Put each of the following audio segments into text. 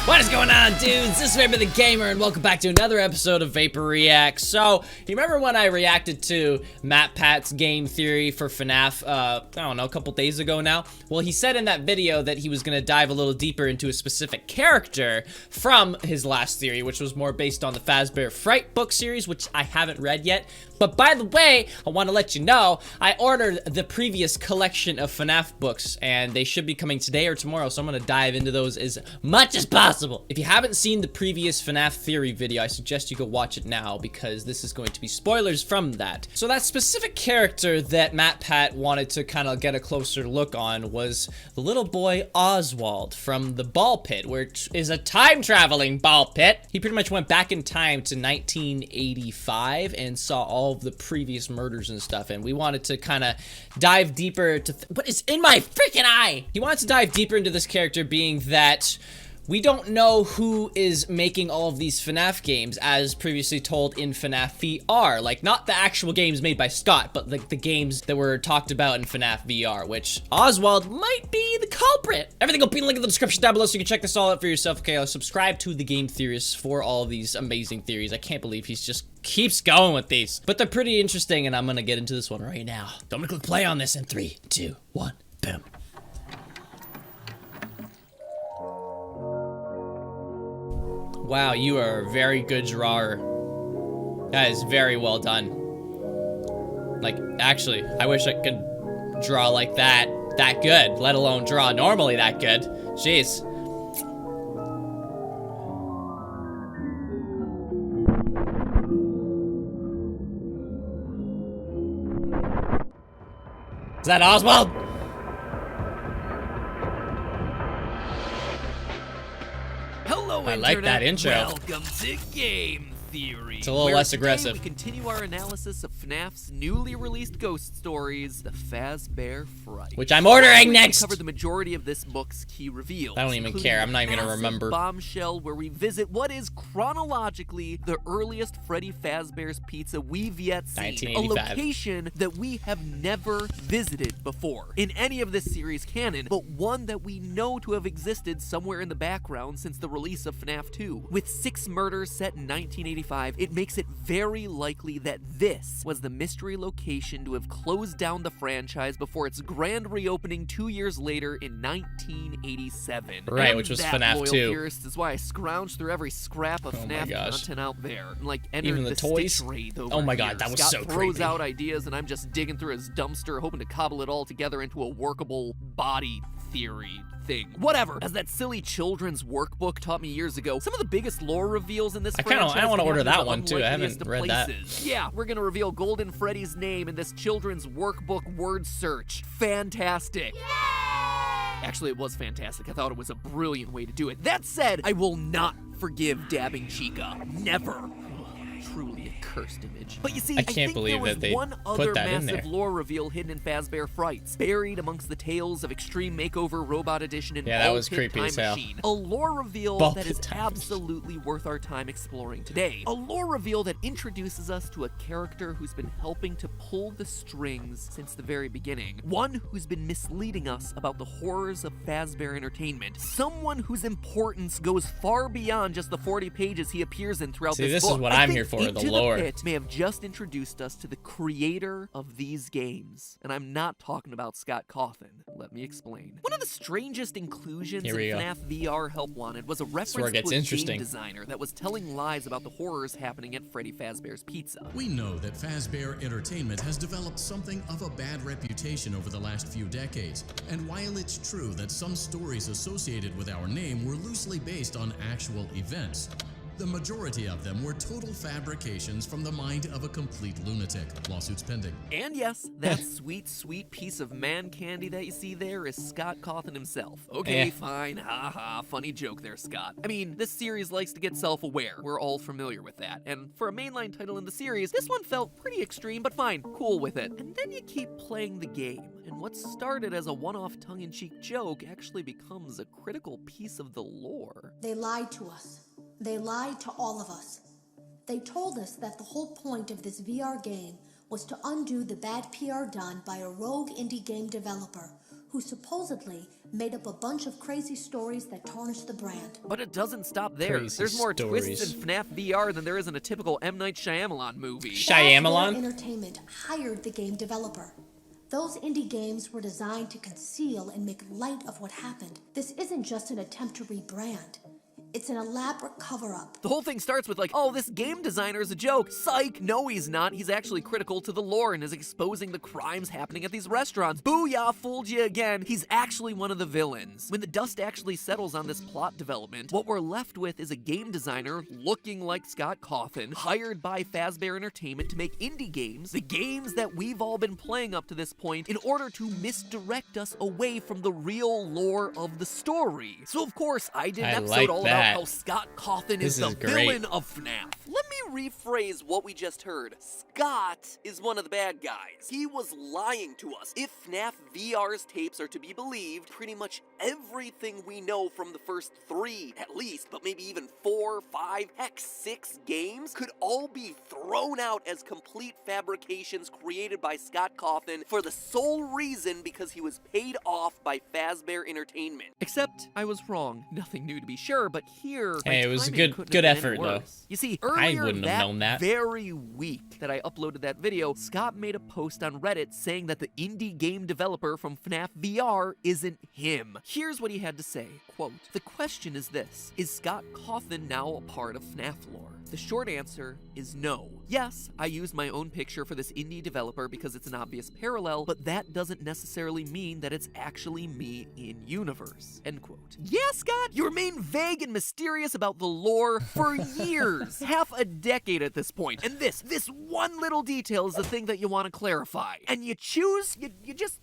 What is going on, dudes? This is VaporTheGamer, and welcome back to another episode of Vapor Reacts. So, you remember when I reacted to MatPat's game theory for FNAF, I don't know, a couple days ago now? Well, he said in that video that he was going to dive a little deeper into a specific character from his last theory, which was more based on the Fazbear Fright book series, which I haven't read yet. But by the way, I want to let you know, I ordered the previous collection of FNAF books, and they should be coming today or tomorrow, so I'm going to dive into those as much as possible. If you haven't seen the previous FNAF theory video, I suggest you go watch it now, because this is going to be spoilers from that. So that specific character that MatPat wanted to kind of get a closer look on was the little boy Oswald from the ball pit, which is a time-traveling ball pit. He pretty much went back in time to 1985 and saw all of the previous murders and stuff, and we wanted to kind of dive deeper to what is in my freaking eye? He wanted to dive deeper into this character, being that we don't know who is making all of these FNAF games, as previously told in FNAF VR. Like, not the actual games made by Scott, but like the games that were talked about in FNAF VR, which Oswald might be the culprit. Everything will be linked in the description down below so you can check this all out for yourself. Okay, I'll subscribe to the Game Theorists for all of these amazing theories. I can't believe he's just keeps going with these. But they're pretty interesting, and I'm gonna get into this one right now. So I'm gonna click play on this in 3, 2, 1, boom. Wow, you are a very good drawer. That is very well done. Like, actually, I wish I could draw like that good, let alone draw normally that good. Jeez. Is that Oswald? Hello, I like that intro. Welcome to Game Theory. It's a little less aggressive. We continue our analysis of FNAF's newly released ghost stories, The Fazbear Fright, Which I'm ordering next. We cover the majority of this book's key reveals. I don't even care. I'm not even gonna remember. Bombshell, where we visit what is chronologically the earliest Freddy Fazbear's Pizza we've yet seen. 1985. A location that we have never visited before in any of this series canon, but one that we know to have existed somewhere in the background since the release of FNAF 2. With 6 murders set in 1985, it makes it very likely that this was the mystery location to have closed down the franchise before its grand reopening 2 years later in 1987. Right, and which was that, FNAF loyal 2. Theorists, is why I scrounged through every scrap of FNAF content out there, and like entered Even the toys? Stitch raid over Oh my here. God, that was Scott so throws creepy. out ideas, and I'm just digging through his dumpster, hoping to cobble it all together into a workable body theory thing. Whatever. As that silly children's workbook taught me years ago, some of the biggest lore reveals in this franchise. I want to order happen in that the one too. I haven't unlikeliest read that. places. Yeah, we're gonna reveal Golden Freddy's name in this children's workbook word search. Fantastic. Actually, it was fantastic. I thought it was a brilliant way to do it. That said, I will not forgive dabbing Chica. Never. Truly a cursed image. But you see, I can't think believe there was that they one other put that in massive there. lore reveal hidden in Fazbear Frights, buried amongst the tales of Extreme Makeover Robot Edition and Yeah, that Ball was Pit creepy Time as hell. Machine. A lore reveal Ball that Pit is Time Machine. absolutely worth our time exploring today. A lore reveal that introduces us to a character who's been helping to pull the strings since the very beginning. One who's been misleading us about the horrors of Fazbear Entertainment. Someone whose importance goes far beyond just the 40 pages he appears in throughout See, this this book. is what I I'm think here for, the Into lore. Pit may have just introduced us to the creator of these games. And I'm not talking about Scott Cawthon. Let me explain. One of the strangest inclusions in Here we go. FNAF VR Help Wanted was a reference where it gets to a interesting. game designer that was telling lies about the horrors happening at Freddy Fazbear's Pizza. We know that Fazbear Entertainment has developed something of a bad reputation over the last few decades, and while it's true that some stories associated with our name were loosely based on actual events, the majority of them were total fabrications from the mind of a complete lunatic. Lawsuits pending. And yes, that sweet, sweet piece of man candy that you see there is Scott Cawthon himself. Okay, fine, haha, funny joke there, Scott. I mean, this series likes to get self-aware. We're all familiar with that. And for a mainline title in the series, this one felt pretty extreme, but fine, cool with it. And then you keep playing the game, and what started as a one-off tongue-in-cheek joke actually becomes a critical piece of the lore. They lied to us. They lied to all of us. They told us that the whole point of this VR game was to undo the bad PR done by a rogue indie game developer who supposedly made up a bunch of crazy stories that tarnished the brand. But it doesn't stop there. Crazy There's more stories. twists in FNAF VR than there is in a typical M. Night Shyamalan movie. Shyamalan? Entertainment hired the game developer. Those indie games were designed to conceal and make light of what happened. This isn't just an attempt to rebrand. It's an elaborate cover-up. The whole thing starts with like, oh, this game designer is a joke. Psych! No, he's not. He's actually critical to the lore and is exposing the crimes happening at these restaurants. Booyah, fooled you again. He's actually one of the villains. When the dust actually settles on this plot development, what we're left with is a game designer looking like Scott Cawthon, hired by Fazbear Entertainment to make indie games, the games that we've all been playing up to this point, in order to misdirect us away from the real lore of the story. So of course, I did an episode all about how Scott Cawthon is the villain of FNAF. Let me rephrase what we just heard. Scott is one of the bad guys. He was lying to us. If FNAF VR's tapes are to be believed, pretty much everything we know from the first 3, at least, but maybe even 4, 5, heck 6 games, could all be thrown out as complete fabrications created by Scott Cawthon for the sole reason because he was paid off by Fazbear Entertainment. Except, I was wrong. Nothing new to be sure, but here, Hey, it was a timing good couldn't have effort, been though. worse. You see, I earlier wouldn't have known that. very week that I uploaded that video, Scott made a post on Reddit saying that the indie game developer from FNAF VR isn't him. Here's what he had to say, quote, "The question is this, is Scott Cawthon now a part of FNAF lore? The short answer is no. Yes, I used my own picture for this indie developer because it's an obvious parallel, but that doesn't necessarily mean that it's actually me in universe." End quote. Yeah, Scott, you remain vague and mysterious about the lore for years, half a decade at this point, and this one little detail is the thing that you want to clarify. And you just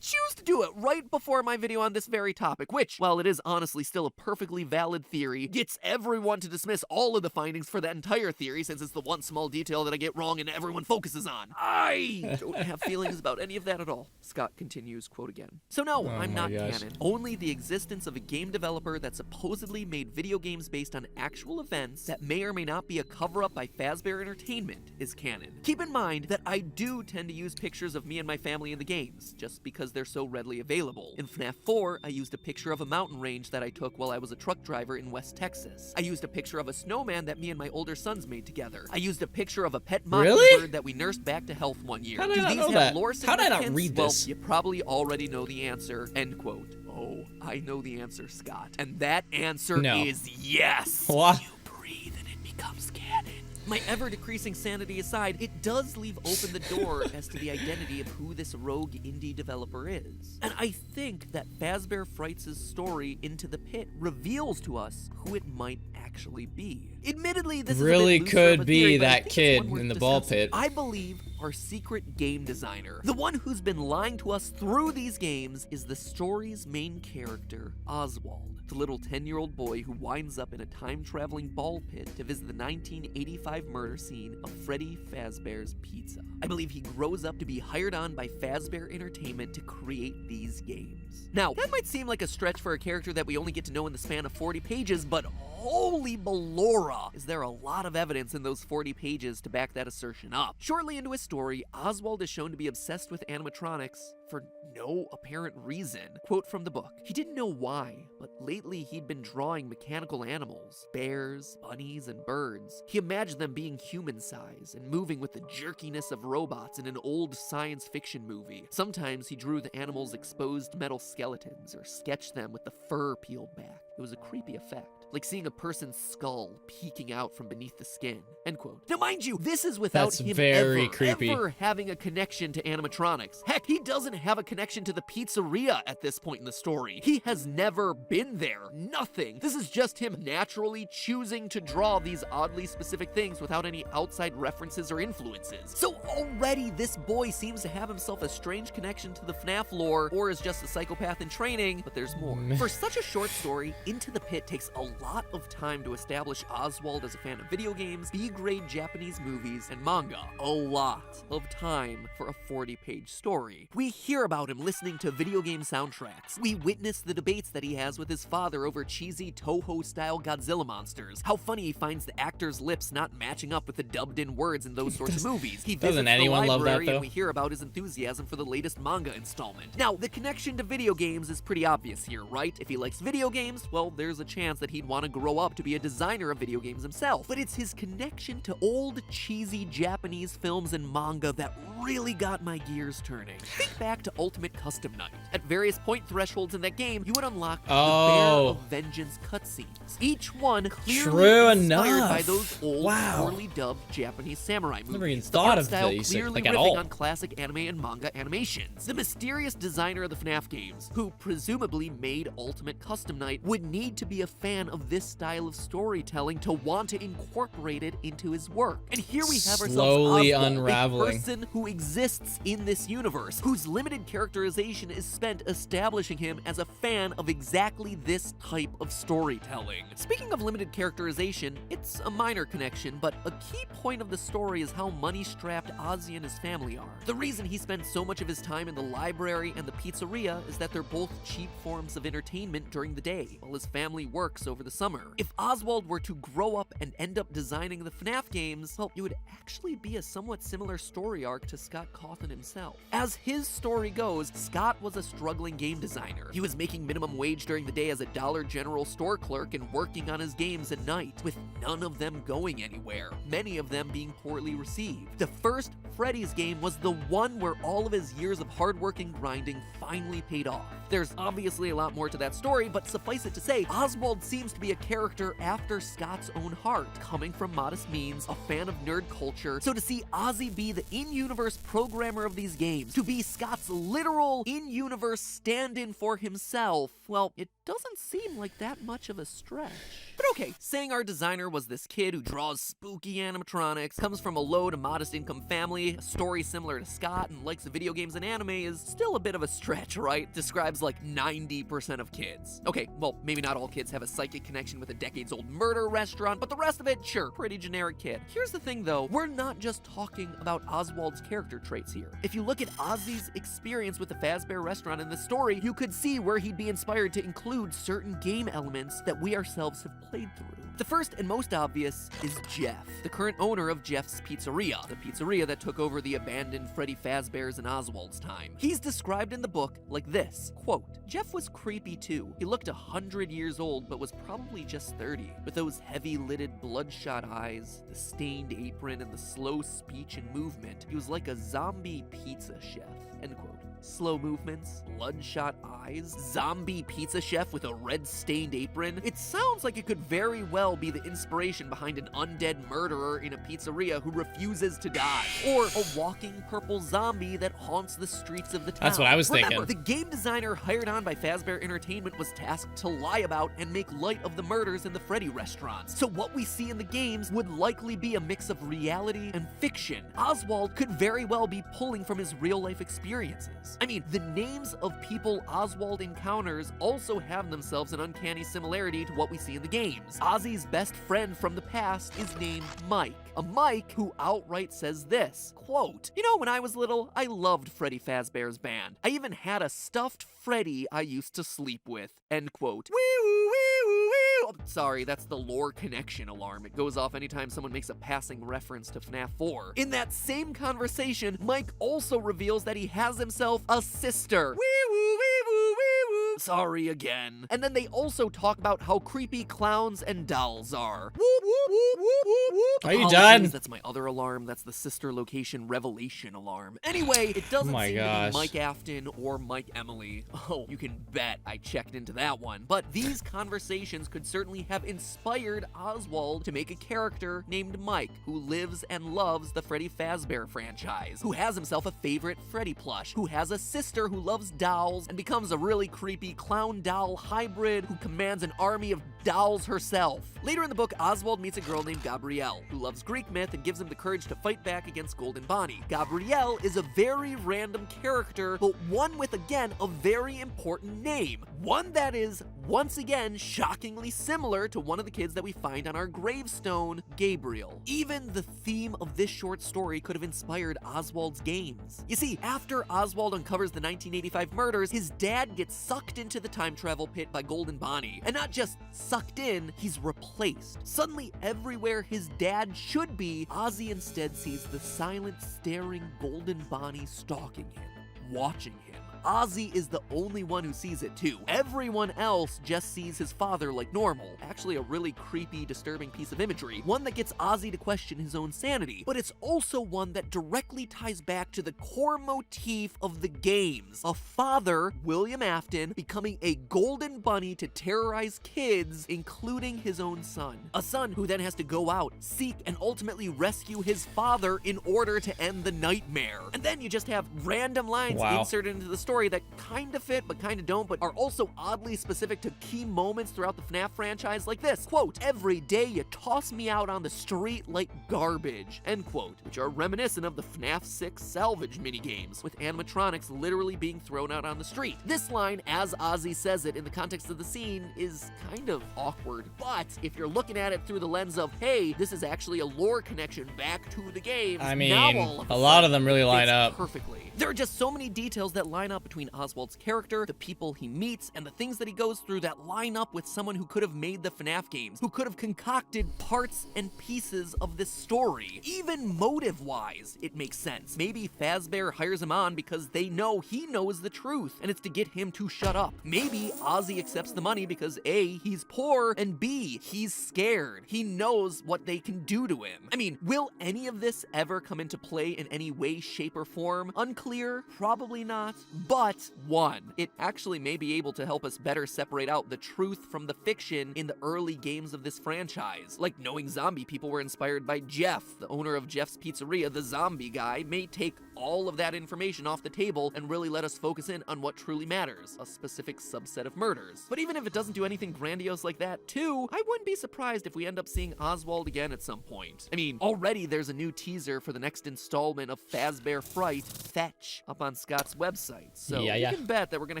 choose to do it right before my video on this very topic, which, while it is honestly still a perfectly valid theory, gets everyone to dismiss all of the findings for that entire theory since it's the one small detail that I get wrong and everyone focuses on. I don't have feelings about any of that at all. Scott continues, quote again. So no, I'm not canon. Only the existence of a game developer that supposedly made video games based on actual events that may or may not be a cover-up by Fazbear Entertainment is canon. Keep in mind that I do tend to use pictures of me and my family in the games, just because they're so readily available. In FNAF 4, I used a picture of a mountain range that I took while I was a truck driver in West Texas. I used a picture of a snowman that me and my older sons made together. I used a picture of a pet mockingbird that we nursed back to health one year. How did I not know that? How did I not read this? Well, you probably already know the answer. End quote. Oh, I know the answer, Scott. And that answer is yes. What? You breathe and it becomes canon. My ever-decreasing sanity aside, it does leave open the door as to the identity of who this rogue indie developer is. And I think that Fazbear Frights' story Into the Pit reveals to us who it might actually be. Admittedly, this really is a bit could looser of a be theory, but I that think kid it's one worth in the ball discussing. pit. I believe our secret game designer, the one who's been lying to us through these games, is the story's main character, Oswald, the little 10-year-old boy who winds up in a time-traveling ball pit to visit the 1985 murder scene of Freddy Fazbear's Pizza. I believe he grows up to be hired on by Fazbear Entertainment to create these games. Now, that might seem like a stretch for a character that we only get to know in the span of 40 pages, but holy Ballora, is there a lot of evidence in those 40 pages to back that assertion up. Shortly into his story, Oswald is shown to be obsessed with animatronics for no apparent reason. Quote from the book, "He didn't know why, but lately he'd been drawing mechanical animals, bears, bunnies, and birds. He imagined them being human-sized and moving with the jerkiness of robots in an old science fiction movie. Sometimes he drew the animals' exposed metal skeletons or sketched them with the fur peeled back. It was a creepy effect, like seeing a person's skull peeking out from beneath the skin." End quote. Now mind you, this is without him very creepy. ever having a connection to animatronics. Heck, he doesn't have a connection to the pizzeria at this point in the story. He has never been there. Nothing. This is just him naturally choosing to draw these oddly specific things without any outside references or influences. So already this boy seems to have himself a strange connection to the FNAF lore, or is just a psychopath in training, but there's more. For such a short story, Into the Pit takes a lot of time to establish Oswald as a fan of video games, B-grade Japanese movies, and manga. A lot of time for a 40-page story. We hear about him listening to video game soundtracks. We witness the debates that he has with his father over cheesy Toho-style Godzilla monsters. How funny he finds the actors' lips not matching up with the dubbed-in words in those sorts of movies. He visits Doesn't anyone the love that, library, though? and we hear about his enthusiasm for the latest manga installment. Now, the connection to video games is pretty obvious here, right? If he likes video games, well, there's a chance that he'd want to grow up to be a designer of video games himself. But it's his connection to old, cheesy Japanese films and manga that really got my gears turning. Think back to Ultimate Custom Night. At various point thresholds in that game, you would unlock the Bear of Vengeance cutscenes. Each one clearly inspired by those old, poorly dubbed Japanese samurai movies. Never even The thought art of style these, clearly like, at riffing all. on classic anime and manga animations. The mysterious designer of the FNAF games, who presumably made Ultimate Custom Night, would need to be a fan of this style of storytelling to want to incorporate it into his work. And here we have ourselves Slowly Oswald, unraveling. a person who exists in this universe, whose limited characterization is spent establishing him as a fan of exactly this type of storytelling. Speaking of limited characterization, it's a minor connection, but a key point of the story is how money-strapped Ozzy and his family are. The reason he spends so much of his time in the library and the pizzeria is that they're both cheap forms of entertainment during the day, while his family works over the summer. If Oswald were to grow up and end up designing the FNAF games, well, it would actually be a somewhat similar story arc to Scott Cawthon himself. As his story goes, Scott was a struggling game designer. He was making minimum wage during the day as a Dollar General store clerk and working on his games at night, with none of them going anywhere, many of them being poorly received. The first FREDDY'S game was the one where all of his years of hard work and grinding finally paid off. There's obviously a lot more to that story, but suffice it to say, Oswald seems to be a character after Scott's own heart, coming from modest means, a fan of nerd culture. So to see Ozzy be the in-universe programmer of these games, to be Scott's literal in-universe stand-in for himself, well, it doesn't seem like that much of a stretch. But okay, saying our designer was this kid who draws spooky animatronics, comes from a low to modest income family, a story similar to Scott, and likes video games and anime is still a bit of a stretch, right? Describes like 90% of kids. Okay, well, maybe not all kids have a psychic connection with a decades-old murder restaurant, but the rest of it, sure, pretty generic kid. Here's the thing though, we're not just talking about Oswald's character traits here. If you look at Ozzy's experience with the Fazbear restaurant in the story, you could see where he'd be inspired to include certain game elements that we ourselves have played through. The first and most obvious is Jeff, the current owner of Jeff's Pizzeria, the pizzeria that took over the abandoned Freddy Fazbear's in Oswald's time. He's described in the book like this, quote, "Jeff was creepy too. He looked 100 years old but was probably just 30. With those heavy-lidded bloodshot eyes, the stained apron, and the slow speech and movement, he was like a zombie pizza chef," end quote. Slow movements, bloodshot eyes, zombie pizza chef with a red-stained apron. It sounds like it could very well be the inspiration behind an undead murderer in a pizzeria who refuses to die, or a walking purple zombie that haunts the streets of the town. That's what I was thinking. Remember, the game designer hired on by Fazbear Entertainment was tasked to lie about and make light of the murders in the Freddy restaurants. So what we see in the games would likely be a mix of reality and fiction. Oswald could very well be pulling from his real-life experiences. I mean, the names of people Oswald encounters also have themselves an uncanny similarity to what we see in the games. Ozzy's best friend from the past is named Mike. A Mike who outright says this, quote, "You know, when I was little, I loved Freddy Fazbear's band. I even had a stuffed Freddy I used to sleep with," end quote. Wee-woo, wee-woo, wee-woo. Oh, sorry, that's the lore connection alarm. It goes off anytime someone makes a passing reference to FNAF 4. In that same conversation, Mike also reveals that he has himself a sister. Wee-woo, wee-woo, wee-woo. Sorry again. And then they also talk about how creepy clowns and dolls are. Whoop, whoop, whoop, whoop, whoop, whoop. Are you Apologies, done? That's my other alarm. That's the sister location revelation alarm. Anyway, it doesn't seem to be Mike Afton or Mike Emily. Oh, you can bet I checked into that one. But these conversations could certainly have inspired Oswald to make a character named Mike, who lives and loves the Freddy Fazbear franchise, who has himself a favorite Freddy plush, who has a sister who loves dolls and becomes a really creepy goofy clown doll hybrid who commands an army of dolls herself. Later in the book, Oswald meets a girl named Gabrielle, who loves Greek myth and gives him the courage to fight back against Golden Bonnie. Gabrielle is a very random character, but one with, again, a very important name. One that is, once again, shockingly similar to one of the kids that we find on our gravestone, Gabriel. Even the theme of this short story could have inspired Oswald's games. You see, after Oswald uncovers the 1985 murders, his dad gets sucked into the time travel pit by Golden Bonnie. And not just sucked in, he's replaced. Suddenly, everywhere his dad should be, Ozzy instead sees the silent, staring Golden Bonnie stalking him, watching him. Ozzy is the only one who sees it too. Everyone else just sees his father like normal. Actually, a really creepy, disturbing piece of imagery. One that gets Ozzy to question his own sanity. But it's also one that directly ties back to the core motif of the games. A father, William Afton, becoming a golden bunny to terrorize kids, including his own son. A son who then has to go out, seek, and ultimately rescue his father in order to end the nightmare. And then you just have random lines inserted into the story that kind of fit but kind of don't, but are also oddly specific to key moments throughout the FNAF franchise, like this, quote, "Every day you toss me out on the street like garbage," end quote, which are reminiscent of the FNAF 6 salvage minigames, with animatronics literally being thrown out on the street. This line, as Ozzy says it in the context of the scene, is kind of awkward, but if you're looking at it through the lens of, hey, this is actually a lore connection back to the games, I mean, now all of a lot of them really line up perfectly. There are just so many details that line up between Oswald's character, the people he meets, and the things that he goes through that line up with someone who could have made the FNAF games, who could have concocted parts and pieces of this story. Even motive-wise, it makes sense. Maybe Fazbear hires him on because they know he knows the truth, and it's to get him to shut up. Maybe Ozzy accepts the money because A, he's poor, and B, he's scared. He knows what they can do to him. I mean, will any of this ever come into play in any way, shape, or form? Unclear, probably not, but one, it actually may be able to help us better separate out the truth from the fiction in the early games of this franchise. Like knowing zombie people were inspired by Jeff, the owner of Jeff's Pizzeria, the zombie guy, may take all of that information off the table and really let us focus in on what truly matters, a specific subset of murders. But even if it doesn't do anything grandiose like that too, I wouldn't be surprised if we end up seeing Oswald again at some point. I mean, already there's a new teaser for the next installment of Fazbear Fright, Fetch, up on Scott's website. So you can bet that we're gonna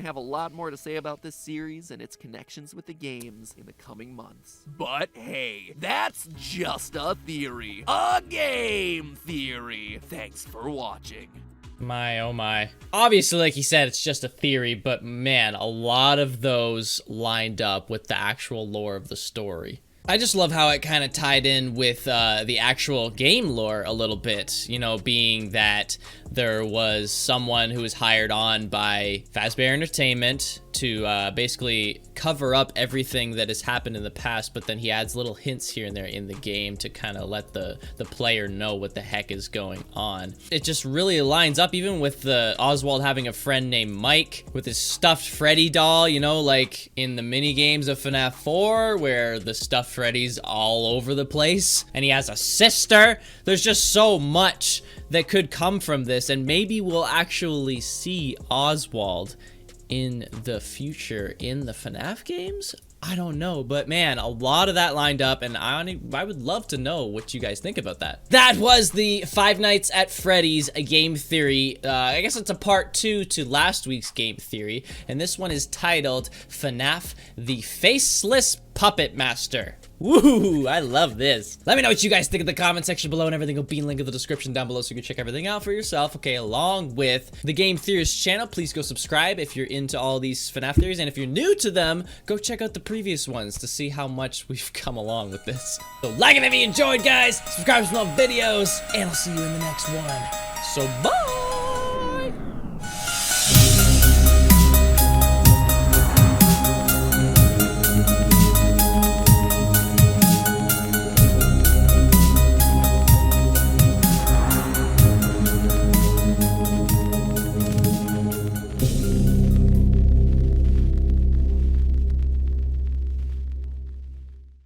have a lot more to say about this series and its connections with the games in the coming months. But hey, that's just a theory. A game theory. Thanks for watching. My, oh my. Obviously, like he said, it's just a theory, but man, a lot of those lined up with the actual lore of the story. I just love how it kind of tied in with the actual game lore a little bit, you know, being that there was someone who was hired on by Fazbear Entertainment to basically cover up everything that has happened in the past, but then he adds little hints here and there in the game to kind of let the player know what the heck is going on. It just really lines up even with the Oswald having a friend named Mike with his stuffed Freddy doll, you know, like in the mini games of FNAF 4 where the stuffed Freddy's all over the place, and he has a sister. There's just so much that could come from this, and maybe we'll actually see Oswald in the future in the FNAF games? I don't know, but man, a lot of that lined up, and I would love to know what you guys think about that. That was the Five Nights at Freddy's game theory. I guess it's a part 2 to last week's game theory, and this one is titled FNAF The Faceless Puppet Master. Woo! I love this. Let me know what you guys think in the comment section below, and everything will be linked in the description down below so you can check everything out for yourself. Okay, along with the Game Theorists channel, please go subscribe if you're into all these FNAF theories, and if you're new to them, go check out the previous ones to see how much we've come along with this. So like it if you enjoyed, guys. Subscribe for more videos, and I'll see you in the next one. So bye!